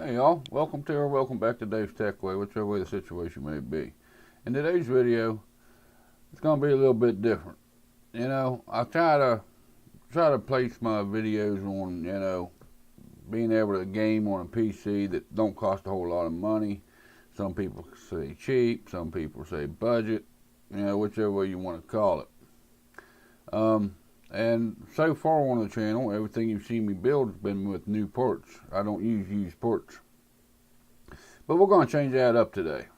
Hey y'all, welcome to or welcome back to Dave's Tech Way, whichever way the situation may be. In today's video, it's going to be a little bit different. I try to place my videos on, being able to game on a PC that don't cost a whole lot of money. Some people say cheap, some people say budget, whichever way you want to call it. And so far on the channel, everything you've seen me build has been with new ports. I don't use used ports. But we're going to change that up today.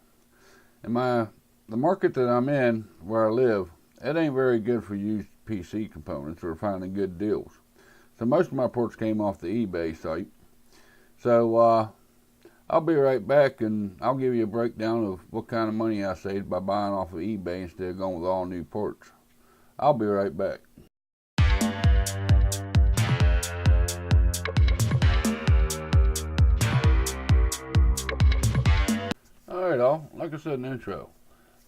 In the market that I'm in, where I live, it ain't very good for used PC components or finding good deals. So most of my ports came off the eBay site. So I'll be right back and I'll give you a breakdown of what kind of money I saved by buying off of eBay instead of going with all new ports. I'll be right back. Alright all, like I said in the intro,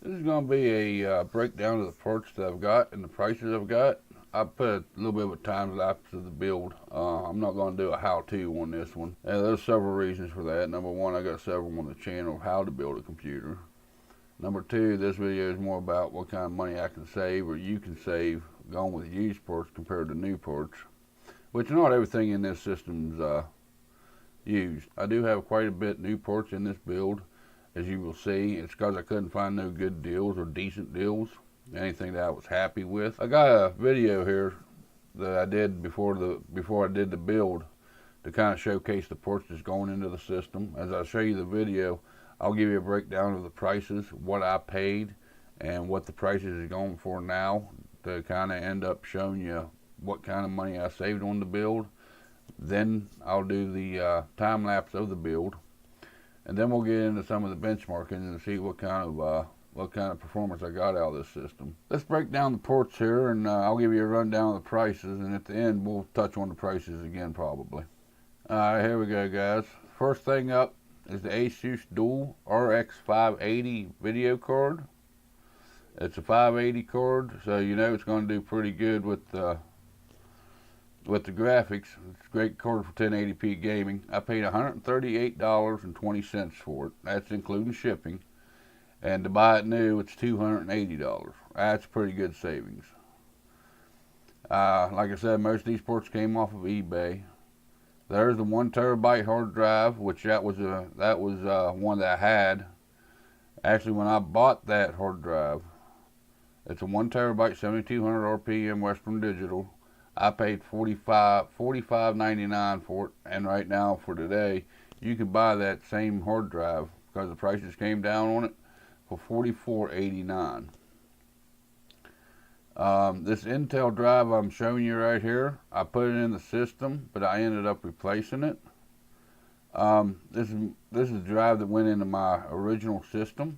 this is going to be a breakdown of the parts that I've got and the prices I've got. I put a little bit of a time lapse of the build. I'm not going to do a how-to on this one. And there's several reasons for that. Number one, I got several on the channel of how to build a computer. Number two, this video is more about what kind of money I can save or you can save going with used parts compared to new parts, which not everything in this system's used. I do have quite a bit new parts in this build. As you will see, it's because I couldn't find no good deals or decent deals, anything that I was happy with. I got a video here that I did before I did the build to kind of showcase the parts that's going into the system. As I show you the video, I'll give you a breakdown of the prices, what I paid, and what the prices is going for now to kind of end up showing you what kind of money I saved on the build. Then I'll do the time lapse of the build. And then we'll get into some of the benchmarking and see what kind of performance I got out of this system. Let's break down the ports here, and I'll give you a rundown of the prices, and at the end we'll touch on the prices again probably. Alright, here we go guys. First thing up is the Asus Dual RX 580 video card. It's a 580 card, so you know it's going to do pretty good with the graphics. It's a great card for 1080p gaming. I paid $138.20 for it. That's including shipping. And to buy it new, it's $280. That's pretty good savings. Like I said, most of these ports came off of eBay. There's the 1 terabyte hard drive, which that was one that I had. Actually, when I bought that hard drive, it's a 1 terabyte 7200 RPM Western Digital. I paid $45.99 for it, and right now for today, you can buy that same hard drive because the prices came down on it for $44.89. This Intel drive I'm showing you right here, I put it in the system, but I ended up replacing it. This is the drive that went into my original system.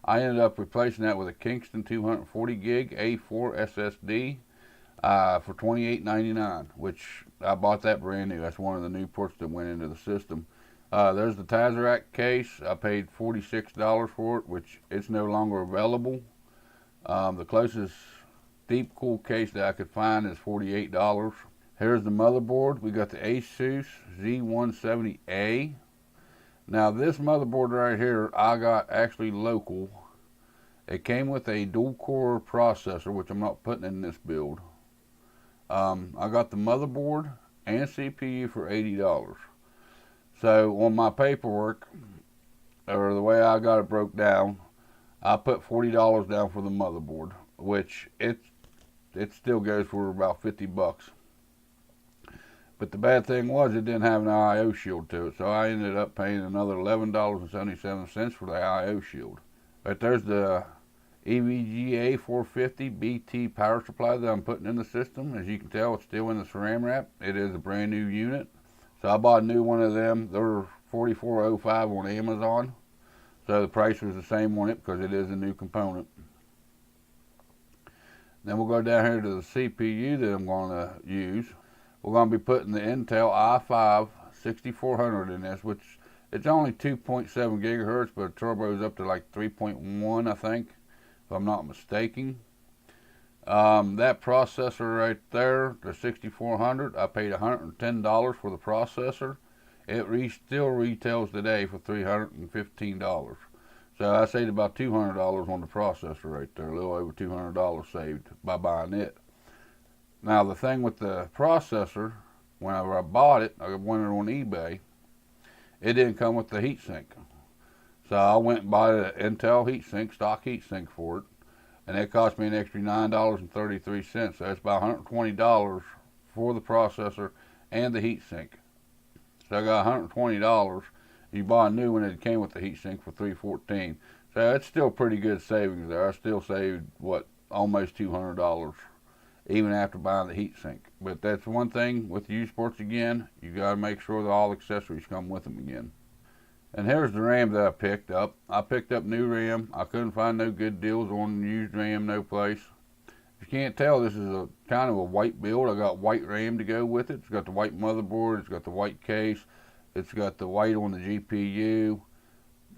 I ended up replacing that with a Kingston 240 gig A4 SSD. For $28.99, which I bought that brand new. That's one of the new ports that went into the system. There's the Tesseract case. I paid $46 for it, which it's no longer available. The closest Deepcool case that I could find is $48. Here's the motherboard. We got the Asus Z170A. Now this motherboard right here, I got actually local. It came with a dual core processor, which I'm not putting in this build. I got the motherboard and CPU for $80. So on my paperwork, or the way I got it broke down, I put $40 down for the motherboard, which it still goes for about 50 bucks. But the bad thing was it didn't have an I/O shield to it, so I ended up paying another $11.77 for the I/O shield. But there's the EVGA 450 BT power supply that I'm putting in the system. As you can tell, it's still in the saran wrap. It is a brand new unit. So I bought a new one of them. They're $44.05 on Amazon. So the price was the same on it because it is a new component. Then we'll go down here to the CPU that I'm going to use. We're going to be putting the Intel i5 6400 in this, which it's only 2.7 gigahertz, but the turbo is up to like 3.1, I think, if I'm not mistaken. That processor right there, the 6400, I paid $110 for the processor. It still retails today for $315. So I saved about $200 on the processor right there, a little over $200 saved by buying it. Now the thing with the processor, whenever I bought it, I went on eBay, it didn't come with the heatsink. So I went and bought an Intel heatsink, stock heatsink for it, and it cost me an extra $9.33. So it's about $120 for the processor and the heatsink. So I got $120. You buy a new one, it came with the heatsink for $314. So it's still pretty good savings there. I still saved, what, almost $200 even after buying the heatsink. But that's one thing with used ports again, you got to make sure that all accessories come with them again. And here's the RAM that I picked up. I picked up new RAM. I couldn't find no good deals on used RAM no place. If you can't tell, this is a kind of a white build. I got white RAM to go with it. It's got the white motherboard. It's got the white case. It's got the white on the GPU. You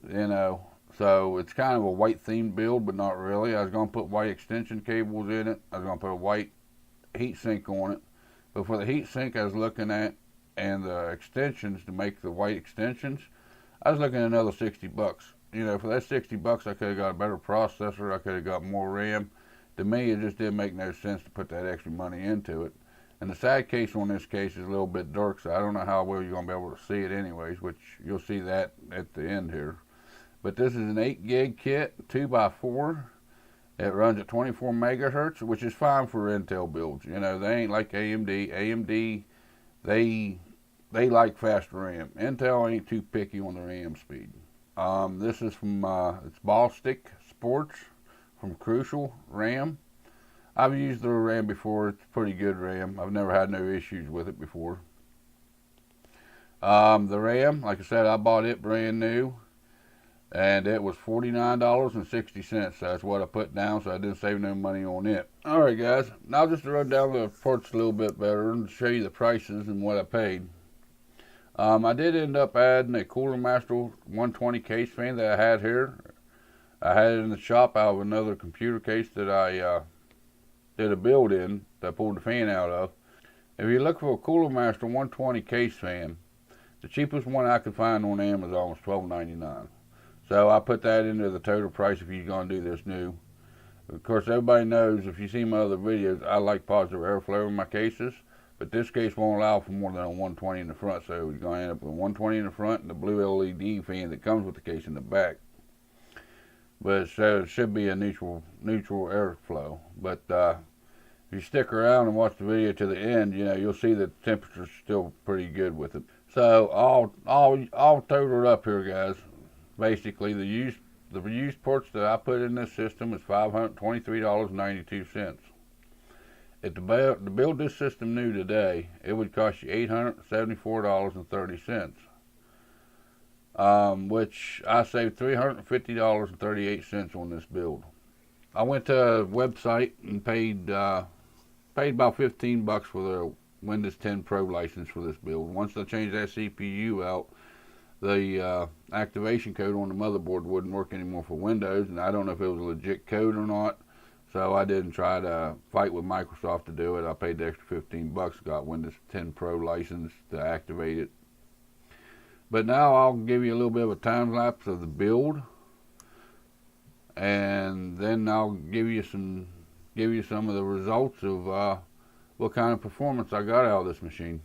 know, so it's kind of a white themed build, but not really. I was going to put white extension cables in it. I was going to put a white heatsink on it. But for the heatsink I was looking at and the extensions to make the white extensions, I was looking at another $60. You know, for that $60 I could have got a better processor. I could have got more RAM. To me, it just didn't make no sense to put that extra money into it. And the side case on this case is a little bit dark, so I don't know how well you're going to be able to see it anyways, which you'll see that at the end here. But this is an 8 gig kit, 2x4. It runs at 24 megahertz, which is fine for Intel builds. You know, they ain't like AMD. AMD, they like faster RAM. Intel ain't too picky on the RAM speed. This is from, it's Ballistic Sports from Crucial RAM. I've used their RAM before. It's pretty good RAM. I've never had no issues with it before. The RAM, like I said, I bought it brand new, and it was $49.60. So that's what I put down, so I didn't save no money on it. Alright guys, now just to run down the parts a little bit better and show you the prices and what I paid. I did end up adding a Coolermaster 120 case fan that I had here. I had it in the shop out of another computer case that I did a build in that I pulled the fan out of. If you look for a Coolermaster 120 case fan, the cheapest one I could find on Amazon was $12.99. So I put that into the total price if you're going to do this new. Of course, everybody knows, if you see my other videos, I like positive airflow in my cases. But this case won't allow for more than a 120 in the front, so you're going to end up with a 120 in the front and the blue LED fan that comes with the case in the back. But so it should be a neutral airflow. But if you stick around and watch the video to the end, you know, you'll see that the temperature's still pretty good with it. So all totaled up here, guys. Basically, the used ports that I put in this system is $523.92. If to build this system new today, it would cost you $874.30, which I saved $350.38 on this build. I went to a website and paid about $15 for the Windows 10 Pro license for this build. Once I changed that CPU out, the activation code on the motherboard wouldn't work anymore for Windows, and I don't know if it was a legit code or not. So I didn't try to fight with Microsoft to do it. I paid the extra $15, got Windows 10 Pro license to activate it. But now I'll give you a little bit of a time lapse of the build, and then I'll give you some of the results of what kind of performance I got out of this machine.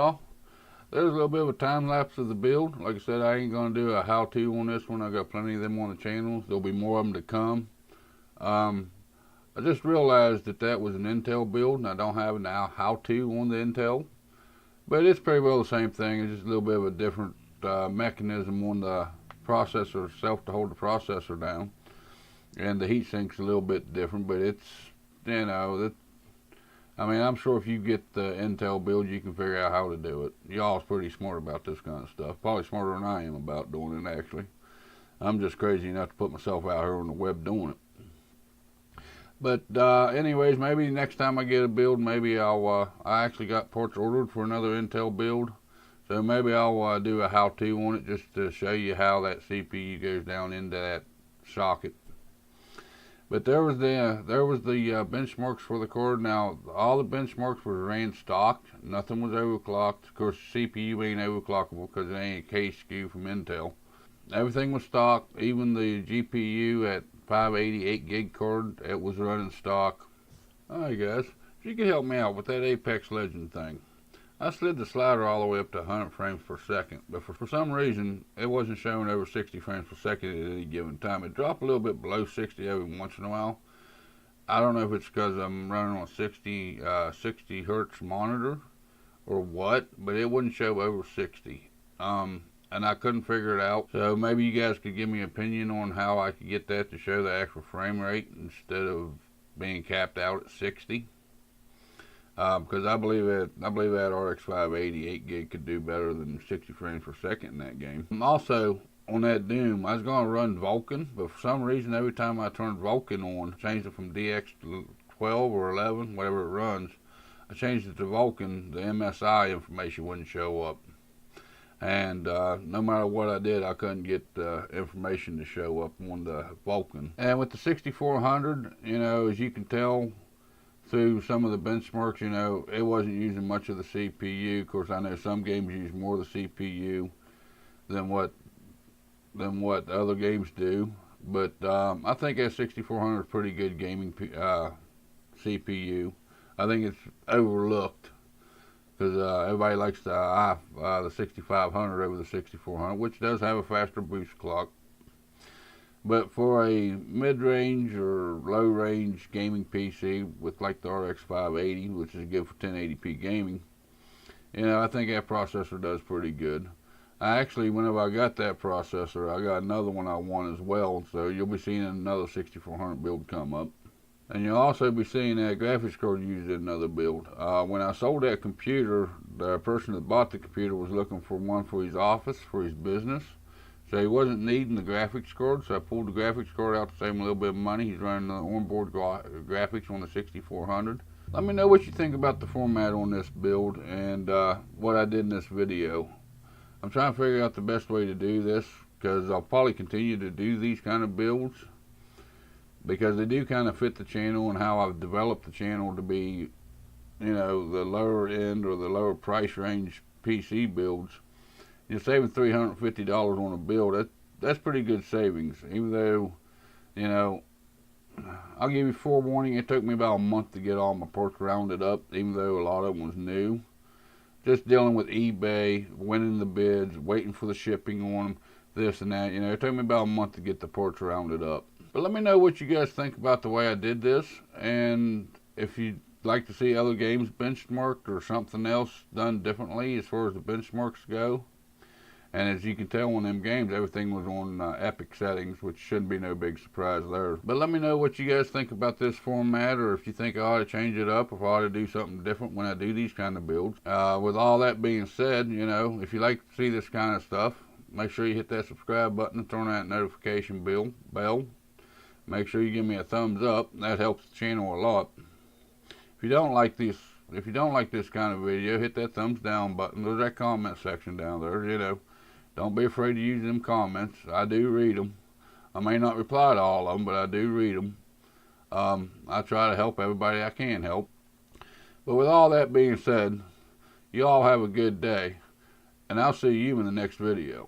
y'all. There's a little bit of a time lapse of the build. Like I said, I ain't gonna do a how-to on this one. I got plenty of them on the channel. There'll be more of them to come. I just realized that that was an Intel build, and I don't have an how-to on the Intel. But it's pretty well the same thing. It's just a little bit of a different mechanism on the processor itself to hold the processor down. And the heat sink's a little bit different, but it's, you know, I mean, I'm sure if you get the Intel build, you can figure out how to do it. Y'all's pretty smart about this kind of stuff. Probably smarter than I am about doing it, actually. I'm just crazy enough to put myself out here on the web doing it. But anyways, maybe next time I get a build, maybe I actually got parts ordered for another Intel build. So maybe I'll do a how-to on it just to show you how that CPU goes down into that socket. But there was the benchmarks for the card. Now, all the benchmarks were ran stock. Nothing was overclocked. Of course, the CPU ain't overclockable because it ain't a K SKU from Intel. Everything was stock. Even the GPU at 588 gig card, it was running stock. Alright guys, if you could help me out with that Apex Legend thing. I slid the slider all the way up to 100 frames per second, but for some reason it wasn't showing over 60 frames per second at any given time. It dropped a little bit below 60 every once in a while. I don't know if it's because I'm running on 60 hertz monitor or what, but it wouldn't show over 60. And I couldn't figure it out. So maybe you guys could give me an opinion on how I could get that to show the actual frame rate instead of being capped out at 60. Because I believe that RX 588 gig could do better than 60 frames per second in that game. Also, on that Doom, I was going to run Vulkan, but for some reason, every time I turned Vulkan on, changed it from DX to 12 or 11, whatever it runs, I changed it to Vulkan, the MSI information wouldn't show up. And no matter what I did, I couldn't get the information to show up on the Vulkan. And with the 6400, you know, as you can tell through some of the benchmarks, you know, it wasn't using much of the CPU. Of course, I know some games use more of the CPU than what other games do. But I think that 6400 is pretty good gaming CPU. I think it's overlooked, because everybody likes the 6500 over the 6400, which does have a faster boost clock. But for a mid-range or low-range gaming PC with like the RX 580, which is good for 1080p gaming, you know, I think that processor does pretty good. I actually, whenever I got that processor, I got another one I want as well, so you'll be seeing another 6400 build come up. And you'll also be seeing that graphics card used in another build. When I sold that computer, the person that bought the computer was looking for one for his office, for his business. So he wasn't needing the graphics card, so I pulled the graphics card out to save him a little bit of money. He's running the onboard graphics on the 6400. Let me know what you think about the format on this build and what I did in this video. I'm trying to figure out the best way to do this, because I'll probably continue to do these kind of builds, because they do kind of fit the channel and how I've developed the channel to be, you know, the lower end or the lower price range PC builds. You're saving $350 on a build. That's pretty good savings, even though, you know, I'll give you forewarning, it took me about a month to get all my parts rounded up, even though a lot of them was new. Just dealing with eBay, winning the bids, waiting for the shipping on them, this and that. You know, it took me about a month to get the parts rounded up. But let me know what you guys think about the way I did this, and if you'd like to see other games benchmarked or something else done differently as far as the benchmarks go. And as you can tell on them games, everything was on epic settings, which shouldn't be no big surprise there. But let me know what you guys think about this format, or if you think I ought to change it up, or if I ought to do something different when I do these kind of builds. With all that being said, you know, if you like to see this kind of stuff, make sure you hit that subscribe button and turn on that notification bell. Make sure you give me a thumbs up. That helps the channel a lot. If you don't like this kind of video, hit that thumbs down button. There's that comment section down there, you know. Don't be afraid to use them comments. I do read them. I may not reply to all of them, but I do read them. I try to help everybody I can help. But with all that being said, you all have a good day, and I'll see you in the next video.